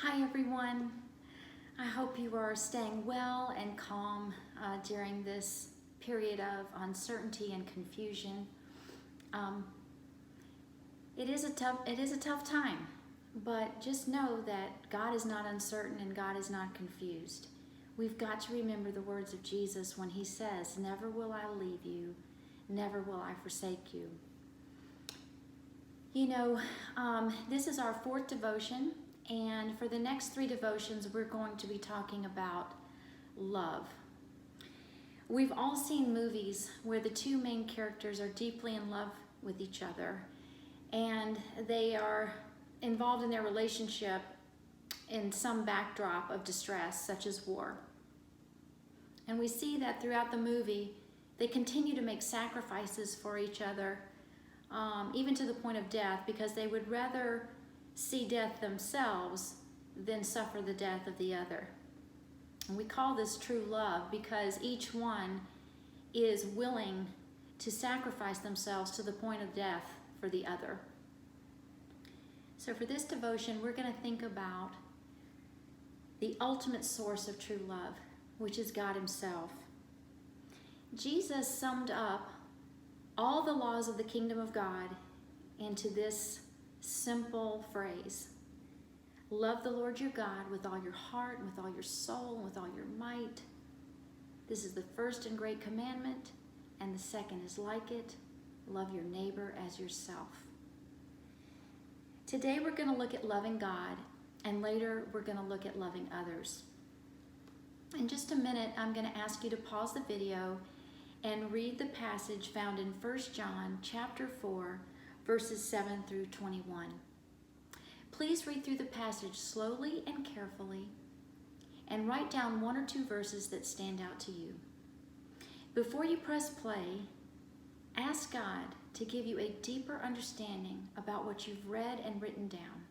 Hi everyone. I hope you are staying well and calm during this period of uncertainty and confusion. Um, it is a tough time, but just know that God is not uncertain and God is not confused. We've got to remember the words of Jesus when he says, "Never will I leave you, never will I forsake you." You know, this is our fourth devotion, and for the next three devotions, we're going to be talking about love. We've all seen movies where the two main characters are deeply in love with each other, and they are involved in their relationship in some backdrop of distress, such as war. And we see that throughout the movie, they continue to make sacrifices for each other, even to the point of death, because they would rather see death themselves than suffer the death of the other. And we call this true love because each one is willing to sacrifice themselves to the point of death for the other. So for this devotion, we're going to think about the ultimate source of true love, which is God himself. Jesus summed up all the laws of the kingdom of God into this simple phrase: love the Lord your God with all your heart, and with all your soul, and with all your might. This is the first and great commandment, and the second is like it: love your neighbor as yourself. Today we're going to look at loving God, and later we're going to look at loving others. In just a minute, I'm going to ask you to pause the video and read the passage found in 1 John chapter 4, verses 7 through 21. Please read through the passage slowly and carefully and write down one or two verses that stand out to you. Before you press play, ask God to give you a deeper understanding about what you've read and written down.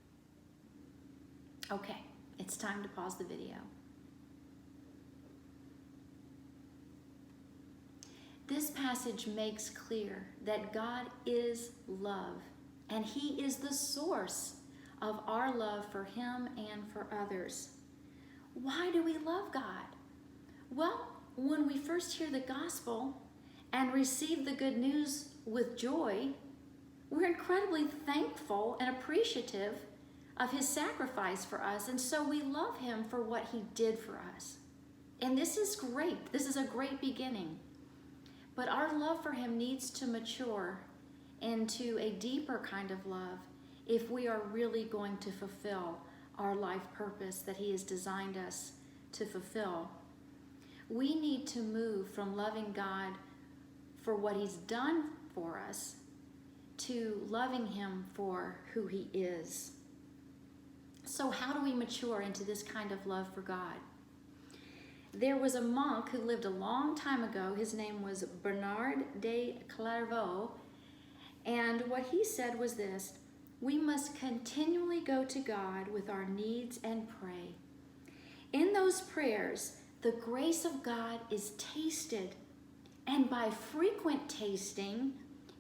Okay, it's time to pause the video. This passage makes clear that God is love, and he is the source of our love for him and for others. Why do we love God? Well, when we first hear the gospel and receive the good news with joy, we're incredibly thankful and appreciative of his sacrifice for us, and so we love him for what he did for us. And this is great. This is a great beginning. But our love for him needs to mature into a deeper kind of love if we are really going to fulfill our life purpose that he has designed us to fulfill. We need to move from loving God for what he's done for us to loving him for who he is. So how do we mature into this kind of love for God? There was a monk who lived a long time ago. His name was Bernard de Clairvaux, and what he said was this: we must continually go to God with our needs and pray. In those prayers, the grace of God is tasted, and by frequent tasting,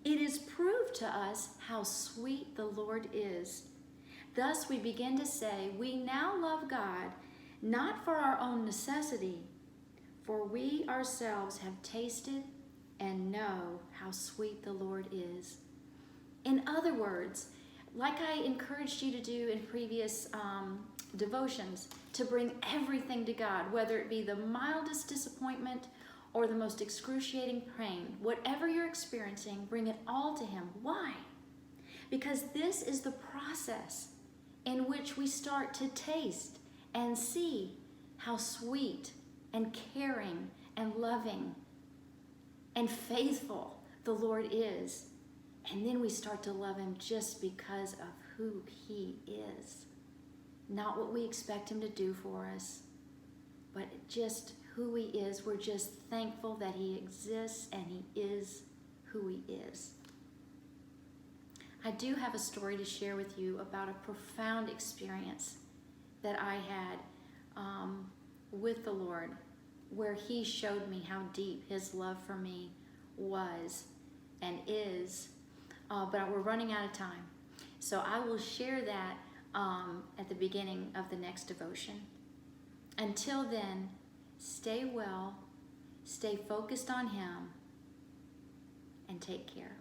it is proved to us how sweet the Lord is. Thus we begin to say, we now love God, not for our own necessity, for we ourselves have tasted and know how sweet the Lord is. In other words, like I encouraged you to do in previous devotions, to bring everything to God, whether it be the mildest disappointment or the most excruciating pain, whatever you're experiencing, bring it all to him. Why? Because this is the process in which we start to taste and see how sweet and caring and loving and faithful the Lord is. And then we start to love him just because of who he is. Not what we expect him to do for us, but just who he is. We're just thankful that he exists and he is who he is. I do have a story to share with you about a profound experience that I had with the Lord, where he showed me how deep his love for me was and is, but we're running out of time. So I will share that at the beginning of the next devotion. Until then, stay well, stay focused on Him, and take care.